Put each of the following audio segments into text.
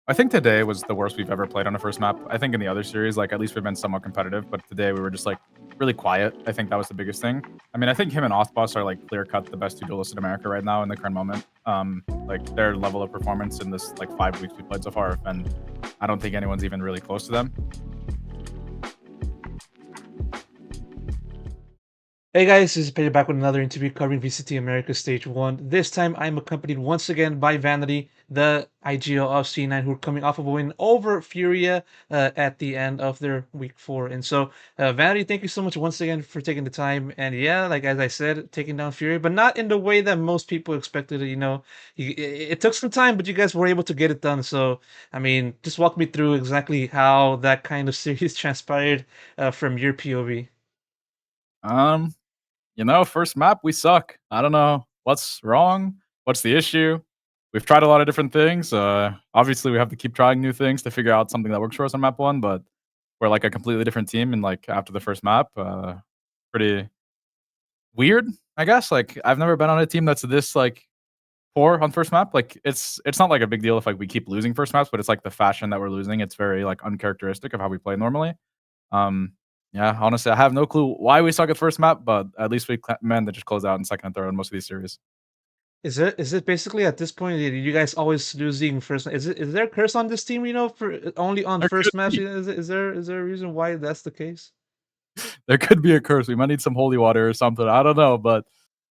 I think today was the worst we've ever played on a first map. I think in the other series, like, at least we've been somewhat competitive, but today we were just, like, really quiet. I think that was the biggest thing. I mean, I think him and Othboss are, like, clear cut the best 2 duelists in America right now in the current moment. Like, their level of performance in this, like, 5 weeks we played so far have been I don't think anyone's even really close to them. Hey guys, this is Pedro back with another interview covering VCT America Stage 1. This time I'm accompanied once again by Vanity, the IGL of C9, who are coming off of a win over Furia at the end of their week 4. And so, Vanity, thank you so much once again for taking the time. And yeah, like as I said, taking down Furia, but not in the way that most people expected it. It took some time, but you guys were able to get it done. So, I mean, just walk me through exactly how that kind of series transpired from your POV. Um, first map, we suck. I don't know what's wrong, what's the issue. We've tried a lot of different things. Obviously, we have to keep trying new things to figure out something that works for us on map 1, but we're, like, a completely different team and, like, after the first map, pretty weird, I guess. Like, I've never been on a team that's this, like, poor on first map. Like, it's not, like, a big deal if, like, we keep losing first maps, but it's, like, the fashion that we're losing. It's very, like, uncharacteristic of how we play normally. Um, yeah, honestly, I have no clue why we suck at first map, but at least we managed to just close out in second and third on most of these series. Is it basically at this point you guys always losing first? Is there a curse on this team? For only on There could first match. be. Is there a reason why that's the case? There could be a curse. We might need some holy water or something. I don't know, but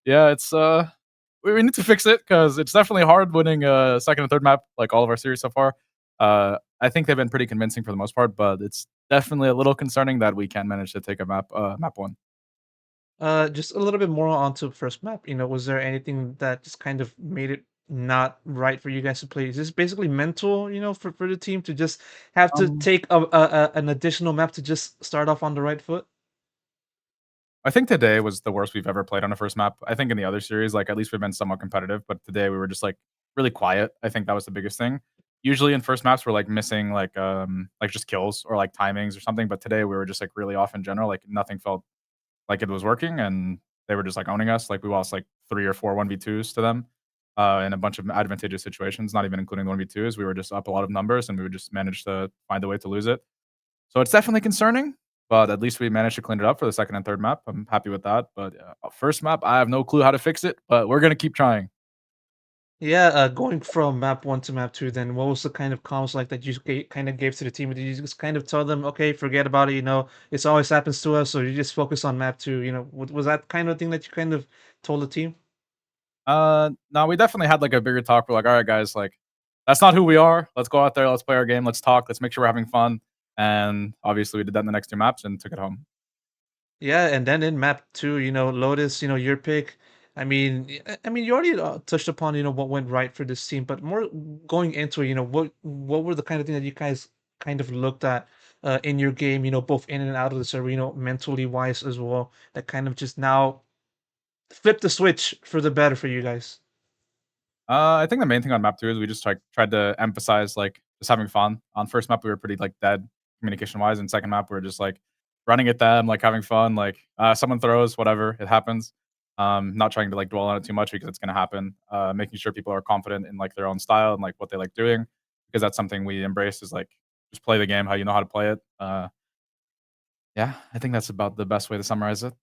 yeah, it's we need to fix it because it's definitely hard winning second and third map like all of our series so far. I think they've been pretty convincing for the most part, but it's definitely a little concerning that we can't manage to take a map one. Just a little bit more onto first map. Was there anything that just kind of made it not right for you guys to play? Is this basically mental? For the team to just have to Um, take an additional map to just start off on the right foot? I think today was the worst we've ever played on a first map. I think in the other series, like, at least we've been somewhat competitive, but today we were just, like, really quiet. I think that was the biggest thing. Usually in first maps, we're, like, missing, like, just kills or, like, timings or something, but today we were just, like, really off in general. Like, nothing felt like it was working, and they were just, like, owning us. Like, we lost, like, 3 or 4 1v2s to them, in a bunch of advantageous situations, not even including the 1v2s. We were just up a lot of numbers, and we would just manage to find a way to lose it. So it's definitely concerning, but at least we managed to clean it up for the second and third map. I'm happy with that. But first map, I have no clue how to fix it, but we're gonna keep trying. Yeah, going from map 1 to map 2, then what was the kind of comms like that you kind of gave to the team? Did you just kind of tell them, okay, forget about it, it's always happens to us, or you just focus on map 2, was that kind of thing that you kind of told the team? No, we definitely had like a bigger talk. We're like, all right, guys, like that's not who we are. Let's go out there. Let's play our game. Let's talk. Let's make sure we're having fun. And obviously, we did that in the next two maps and took it home. Yeah, and then in map 2, Lotus, your pick. I mean, you already touched upon, what went right for this team, but more going into it, what were the kind of thing that you guys kind of looked at in your game, both in and out of the server, mentally wise as well, that kind of just now flip the switch for the better for you guys. I think the main thing on map two is we just tried to emphasize like just having fun. On first map, we were pretty like dead communication wise, and second map, we are just like running at them, like having fun. Like someone throws, whatever, it happens. Not trying to like dwell on it too much because it's gonna happen. Making sure people are confident in like their own style and like what they like doing, because that's something we embrace. Is like just play the game how you know how to play it. Yeah, I think that's about the best way to summarize it.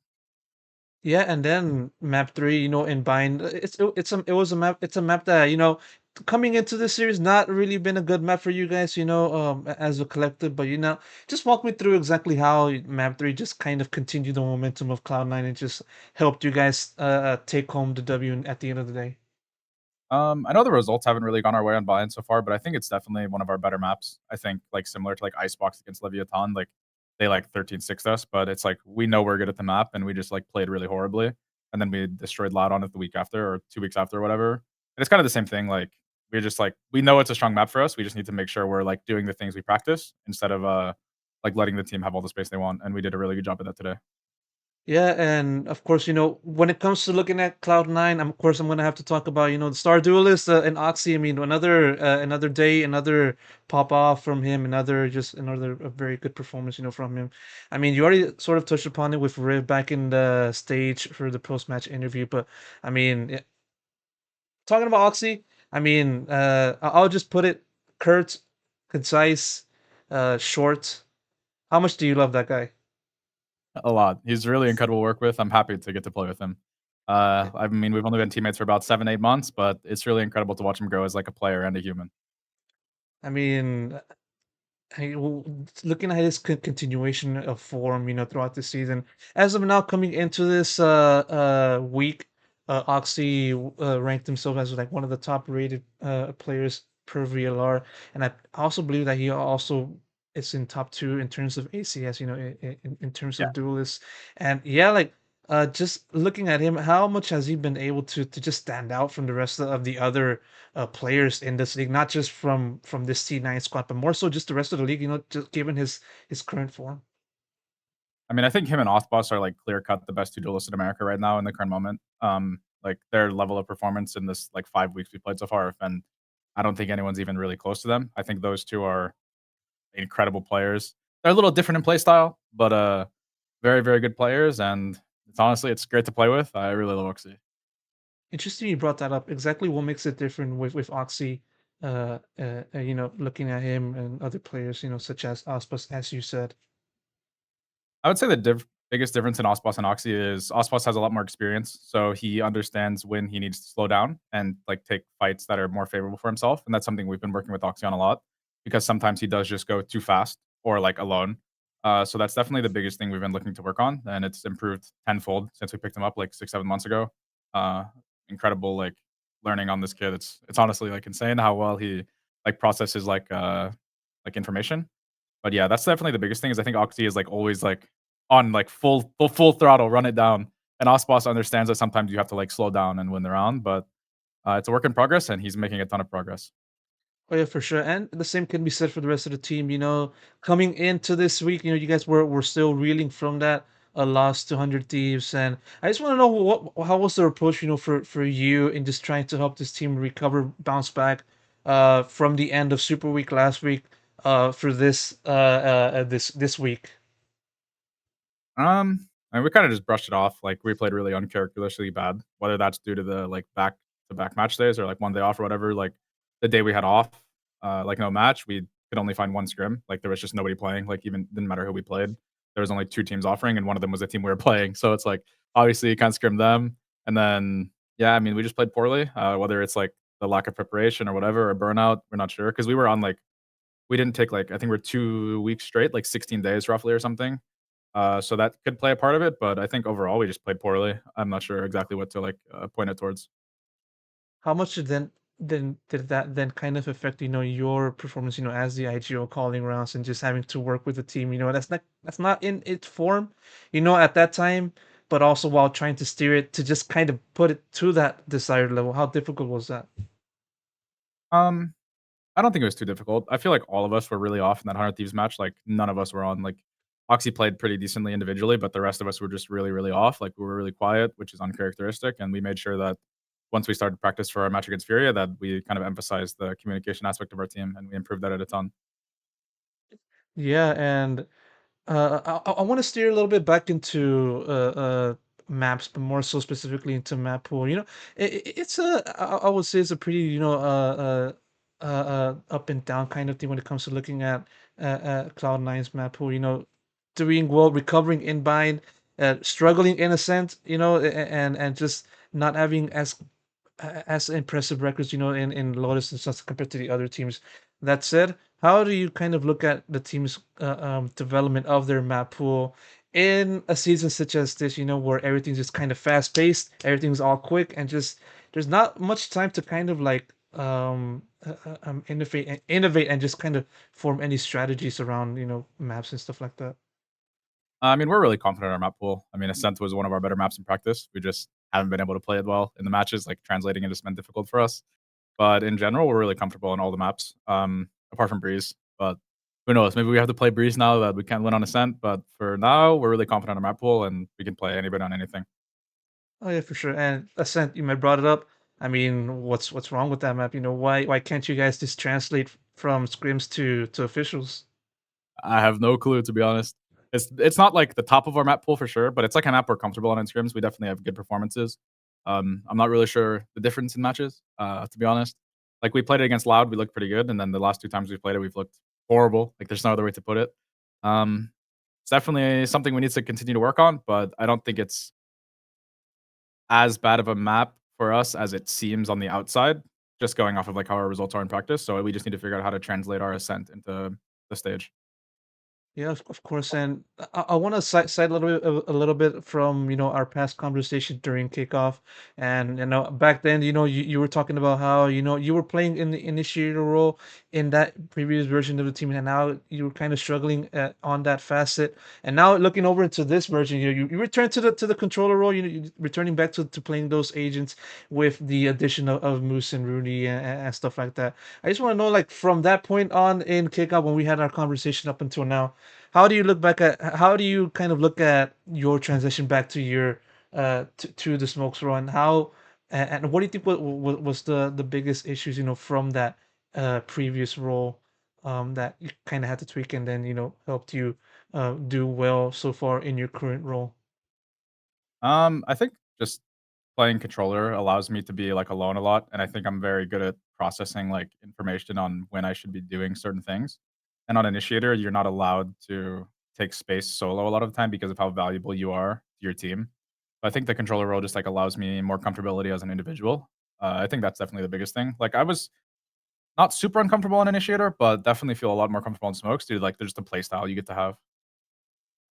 Yeah, and then map 3, in bind, it's a map that, coming into this series not really been a good map for you guys, as a collective, but just walk me through exactly how map 3 just kind of continued the momentum of Cloud9 and just helped you guys take home the W at the end of the day. I know the results haven't really gone our way on buy-in so far, but I think it's definitely one of our better maps. I think like similar to like Icebox against Leviathan, like they like 13-6 us, but it's like we know we're good at the map and we just like played really horribly. And then we destroyed Loud on it the week after or 2 weeks after or whatever. And it's kind of the same thing. Like we're just like we know it's a strong map for us. We just need to make sure we're like doing the things we practice instead of like letting the team have all the space they want. And we did a really good job of that today. Yeah, and of course, when it comes to looking at Cloud9, of course I'm gonna have to talk about, the Star Duelist and Oxy. I mean, another day, another pop off from him, another a very good performance, from him. I mean, you already sort of touched upon it with Riv back in the stage for the post match interview, but I mean, talking about Oxy, I mean, I'll just put it, Kurt. concise, short. How much do you love that guy? A lot. He's really incredible to work with. I'm happy to get to play with him. I mean, we've only been teammates for about 7, 8 months, but it's really incredible to watch him grow as, like, a player and a human. I mean, looking at his continuation of form, throughout the season, as of now, coming into this week, Oxy ranked himself as like one of the top rated players per VLR, and I also believe that he also is in top two in terms of ACS, in terms Yeah. of duelists, and yeah, like. Just looking at him, how much has he been able to just stand out from the rest of the other players in this league, not just from this T9 squad, but more so just the rest of the league. Just given his current form. I mean, I think him and Othboss are, like, clear cut the best 2 duelists in America right now in the current moment. Like, their level of performance in this, like, 5 weeks we played so far, and I don't think anyone's even really close to them. I think those 2 are incredible players. They're a little different in play style, but, very, very good players, and it's great to play with. I really love Oxy. Interesting you brought that up. Exactly what makes it different with Oxy. Looking at him and other players, such as Aspas, as you said. I would say the biggest difference in Ospas and Oxy is Ospas has a lot more experience, so he understands when he needs to slow down and like take fights that are more favorable for himself, and that's something we've been working with Oxy on a lot because sometimes he does just go too fast or like alone. So that's definitely the biggest thing we've been looking to work on, and it's improved tenfold since we picked him up like 6, 7 months ago. Uh, Incredible like learning on this kid. It's honestly like insane how well he like processes like information. But yeah, that's definitely the biggest thing is I think Oxy is, like, always, like, on, like, full throttle, run it down, and Ospas understands that sometimes you have to, like, slow down and win the round, but, it's a work in progress, and he's making a ton of progress. Oh yeah, for sure. And the same can be said for the rest of the team. Coming into this week, you guys were still reeling from that loss to 100 Thieves, and I just want to know how was the approach, for you in just trying to help this team recover, bounce back, from the end of Super Week last week, for this week. And we kinda just brushed it off, like, we played really uncharacteristically bad, whether that's due to the, like, back-to-back match days or, like, 1 day off or whatever, like, the day we had off, like, no match, we could only find 1 scrim, like, there was just nobody playing, like, even didn't matter who we played. There was only 2 teams offering, and one of them was the team we were playing, so it's like, obviously, you can't scrim them, and then, yeah, I mean, we just played poorly, whether it's, like, the lack of preparation or whatever, or burnout, we're not sure because we were on, like we didn't take, like I think we're 2 weeks straight, like, 16 days roughly or something, so that could play a part of it, but I think overall we just played poorly. I'm not sure exactly what to like point it towards. How much did that then kind of affect, your performance, as the IGO calling rounds and just having to work with the team, that's not in its form, at that time, but also while trying to steer it to just kind of put it to that desired level. How difficult was that? Um, I don't think it was too difficult. I feel like all of us were really off in that 100 Thieves match. Like none of us were on. Like Oxy played pretty decently individually, but the rest of us were just really, really off. Like we were really quiet, which is uncharacteristic. And we made sure that once we started practice for our match against Furia, that we kind of emphasized the communication aspect of our team, and we improved that at a ton. Yeah, and I want to steer a little bit back into maps, but more so specifically into map pool. It's I would say it's a pretty up and down kind of thing when it comes to looking at Cloud9's map pool. Doing well, recovering in bind, struggling in a sense. And just not having as impressive records, in Lotus and stuff compared to the other teams. That said, how do you kind of look at the team's development of their map pool in a season such as this, where everything's just kind of fast paced, everything's all quick, and just there's not much time to kind of like innovate and just kind of form any strategies around maps and stuff like that. I mean, we're really confident in our map pool. I mean, Ascent was one of our better maps in practice. We just haven't been able to play it well in the matches. Like translating it has been difficult for us. But in general, we're really comfortable on all the maps, apart from Breeze. But who knows? Maybe we have to play Breeze now that we can't win on Ascent. But for now, we're really confident on our map pool, and we can play anybody on anything. Oh yeah, for sure. And Ascent, you might brought it up. I mean, what's wrong with that map? Why can't you guys just translate from scrims to officials? I have no clue, to be honest. It's not like the top of our map pool for sure, but it's like a map we're comfortable on in scrims. We definitely have good performances. I'm not really sure the difference in matches, to be honest. Like, we played it against Loud, we looked pretty good, and then the last 2 times we played it, we've looked horrible. Like, there's no other way to put it. Um, it's definitely something we need to continue to work on, but I don't think it's as bad of a map for us as it seems on the outside, just going off of, like, how our results are in practice, so we just need to figure out how to translate our ascent into the stage. Yeah, of course, and I want to cite a little bit from our past conversation during kickoff, and back then you were talking about how you were playing in the initiator role in that previous version of the team, and now you were kind of struggling on that facet, and now looking over into this version, you return to the controller role, you returning back to playing those agents with the addition of Moose and Rooney and stuff like that. I just want to know, like, from that point on in kickoff when we had our conversation up until now, how do you kind of look at your transition back to your to the smokes run? How and what do you think was the biggest issues from that previous role that you kind of had to tweak and then helped you do well so far in your current role? I think just playing controller allows me to be, like, alone a lot, and I think I'm very good at processing, like, information on when I should be doing certain things. And on initiator, you're not allowed to take space solo a lot of the time because of how valuable you are to your team. I think the controller role just, like, allows me more comfortability as an individual. I think that's definitely the biggest thing. Like, I was not super uncomfortable on initiator, but definitely feel a lot more comfortable in smokes due to, like, there's the play style you get to have.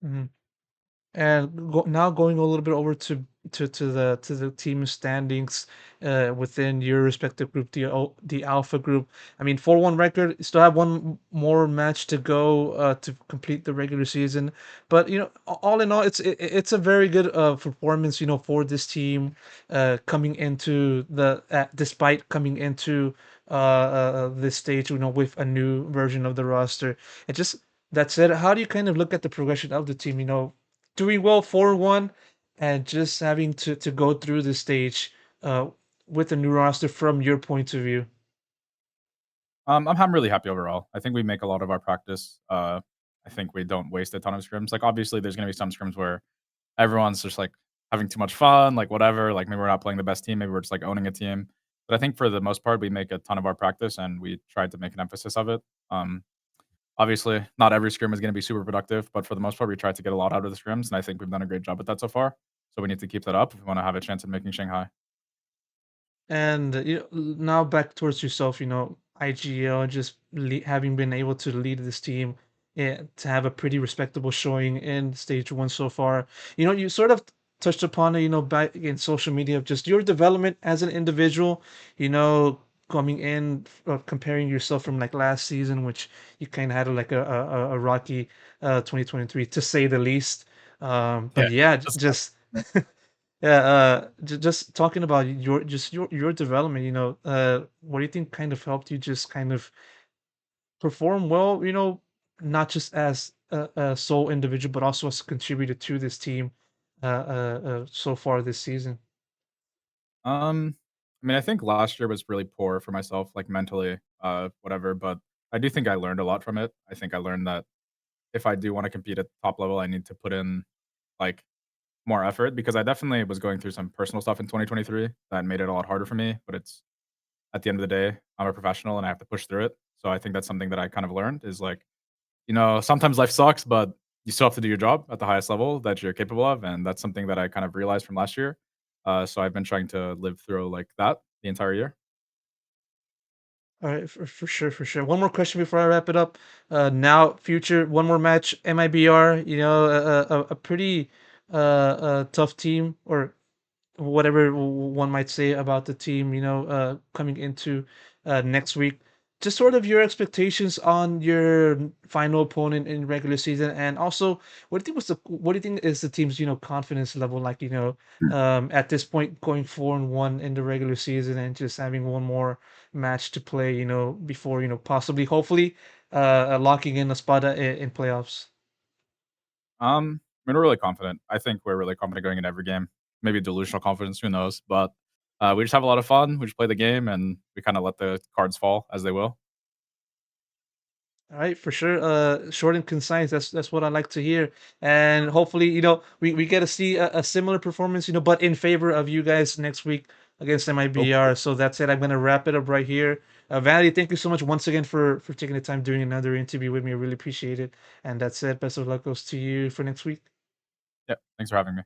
Mhm. And now going a little bit over to the team standings within your respective group, the Alpha group. I mean, 4-1 record. Still have one more match to go to complete the regular season. But all in all, it's a very good performance. For this team, coming into despite coming into this stage, with a new version of the roster. It just That said, how do you kind of look at the progression of the team? Doing well 4-1 and just having to go through the stage uh with the new roster from your point of view. I'm really happy overall. I think we make a lot of our practice. I think we don't waste a ton of scrims. Like, obviously, there's gonna be some scrims where everyone's just, like, having too much fun, like, whatever, like, maybe we're not playing the best team, maybe we're just, like, owning a team. But I think for the most part, we make a ton of our practice, and we tried to make an emphasis of it. Obviously, not every scrim is gonna be super productive, but for the most part, we tried to get a lot out of the scrims, and I think we've done a great job at that so far. So we need to keep that up if we wanna have a chance at making Shanghai. And now back towards yourself, IGL just having been able to lead this team, to have a pretty respectable showing in stage one so far. You sort of touched upon it, back in social media of just your development as an individual, coming in, comparing yourself from like last season, which you kind of had like a rocky 2023 to say the least. Yeah, But yeah, that's tough. just yeah, just talking about your development, what do you think kind of helped you just kind of perform well, not just as a sole individual, but also as a contributor to this team, so far this season? Um, I mean, I think last year was really poor for myself, like, mentally, whatever, but I do think I learned a lot from it. I think I learned that if I do wanna compete at top level, I need to put in, like, more effort because I definitely was going through some personal stuff in 2023 that made it a lot harder for me, but it's at the end of the day, I'm a professional and I have to push through it. So I think that's something that I kind of learned is, like, sometimes life sucks, but you still have to do your job at the highest level that you're capable of, and that's something that I kind of realized from last year. So I've been trying to live through like that the entire year. All right, for sure, for sure. One more question before I wrap it up. Now, future, one more match, MIBR. A pretty tough team, or whatever one might say about the team, coming into next week. Just sort of your expectations on your final opponent in regular season, and also what do you think is the team's confidence level like? At this point, going 4-1 in the regular season, and just having one more match to play, before possibly, hopefully, locking in a spot in playoffs. I mean, we're really confident. I think we're really confident going in every game. Maybe delusional confidence, who knows? But we just have a lot of fun. We just play the game and we kind of let the cards fall as they will. All right, for sure. Short and concise. That's what I like to hear. And hopefully, we get to see a similar performance, but in favor of you guys next week against Hopefully. MIBR. So that's it. I'm gonna wrap it up right here. Vanity, thank you so much once again for taking the time doing another interview with me. I really appreciate it. And that's it. Best of luck goes to you for next week. Yeah, thanks for having me.